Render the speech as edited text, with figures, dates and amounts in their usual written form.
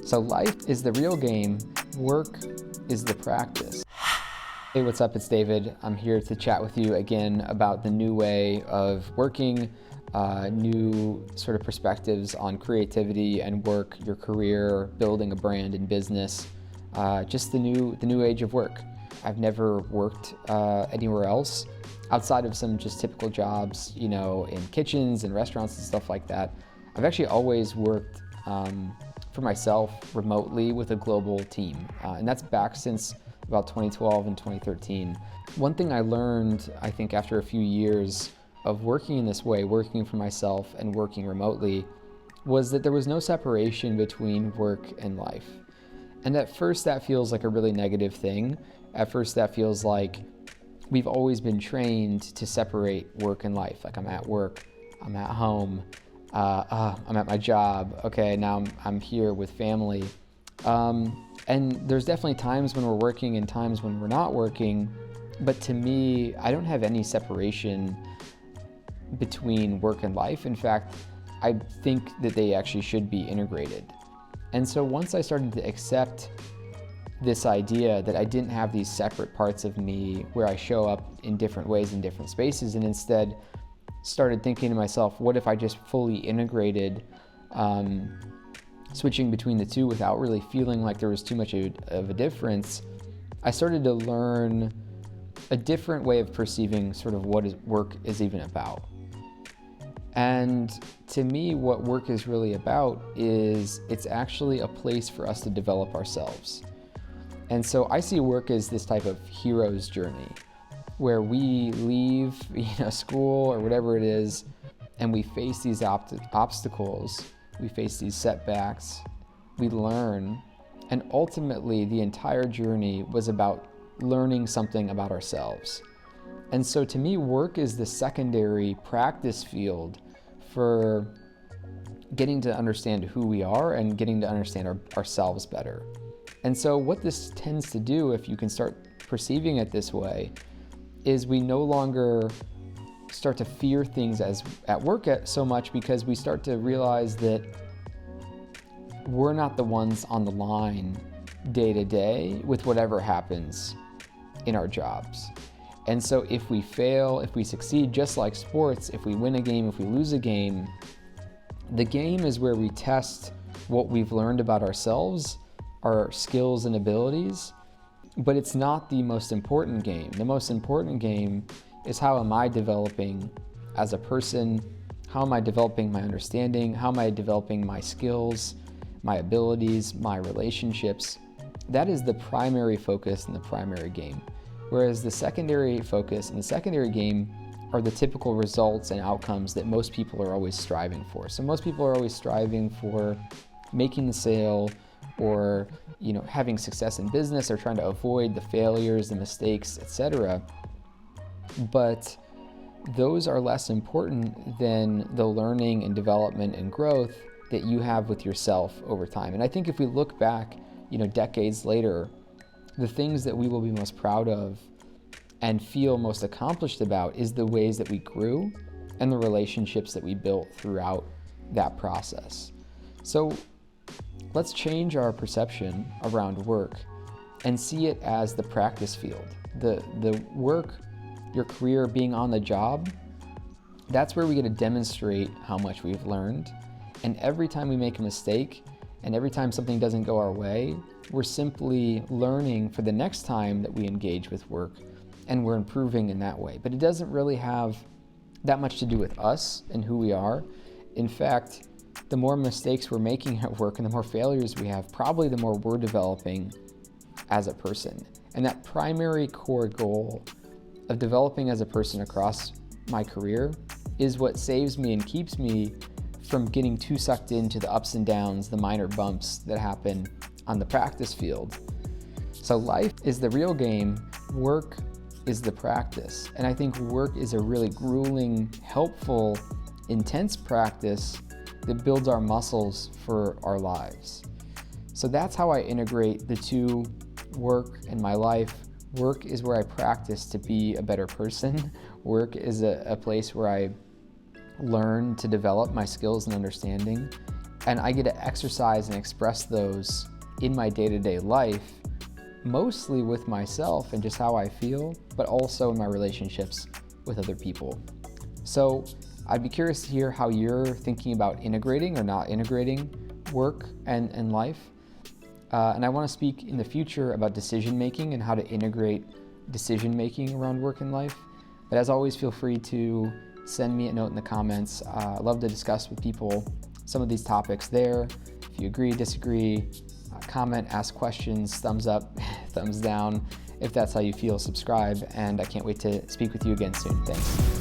So life is the real game, work is the practice. Hey, what's up? It's David. I'm here to chat with you again about the new way of working, new sort of perspectives on creativity and work, your career, building a brand and business, just the new age of work. I've never worked anywhere else outside of some just typical jobs, you know, in kitchens and restaurants and stuff like that. I've actually always worked for myself remotely with a global team, and that's back since about 2012 and 2013. One thing I learned, I think, after a few years of working in this way, working for myself and working remotely, was that there was no separation between work and life. And at first that feels like a really negative thing. At first that feels like we've always been trained to separate work and life. Like, I'm at work, I'm at home, I'm at my job, okay, now I'm here with family. And there's definitely times when we're working and times when we're not working, but to me, I don't have any separation between work and life. In fact, I think that they actually should be integrated. And so once I started to accept this idea that I didn't have these separate parts of me where I show up in different ways in different spaces, and instead started thinking to myself, what if I just fully integrated switching between the two without really feeling like there was too much of a difference, I started to learn a different way of perceiving sort of what work is even about. And to me, what work is really about is it's actually a place for us to develop ourselves. And so I see work as this type of hero's journey where we leave, school or whatever it is, and we face these obstacles, we face these setbacks, we learn, and ultimately the entire journey was about learning something about ourselves. And so to me, work is the secondary practice field for getting to understand who we are and getting to understand ourselves better. And so what this tends to do, if you can start perceiving it this way, is we no longer start to fear things as at work so much, because we start to realize that we're not the ones on the line day to day with whatever happens in our jobs. And so if we fail, if we succeed, just like sports, if we win a game, if we lose a game, the game is where we test what we've learned about ourselves, our skills and abilities, but it's not the most important game. The most important game is, how am I developing as a person? How am I developing my understanding? How am I developing my skills, my abilities, my relationships? That is the primary focus in the primary game. Whereas the secondary focus in the secondary game are the typical results and outcomes that most people are always striving for. So most people are always striving for making the sale, or having success in business, or trying to avoid the failures, the mistakes, etc. But those are less important than the learning and development and growth that you have with yourself over time. And I think if we look back, decades later, the things that we will be most proud of and feel most accomplished about is the ways that we grew and the relationships that we built throughout that process. So let's change our perception around work and see it as the practice field. The work, your career, being on the job, that's where we get to demonstrate how much we've learned. And every time we make a mistake, and every time something doesn't go our way, we're simply learning for the next time that we engage with work, and we're improving in that way. But it doesn't really have that much to do with us and who we are. In fact, the more mistakes we're making at work and the more failures we have, probably the more we're developing as a person. And that primary core goal of developing as a person across my career is what saves me and keeps me from getting too sucked into the ups and downs, the minor bumps that happen on the practice field. So life is the real game, work is the practice. And I think work is a really grueling, helpful, intense practice that builds our muscles for our lives. So that's how I integrate the two, work and my life. Work is where I practice to be a better person. Work is a place where I learn to develop my skills and understanding. And I get to exercise and express those in my day-to-day life, mostly with myself and just how I feel, but also in my relationships with other people. So I'd be curious to hear how you're thinking about integrating or not integrating work and life. And I want to speak in the future about decision-making and how to integrate decision-making around work and life. But as always, feel free to send me a note in the comments. I love to discuss with people some of these topics there. If you agree, disagree, comment, ask questions, thumbs up, thumbs down. If that's how you feel, subscribe. And I can't wait to speak with you again soon. Thanks.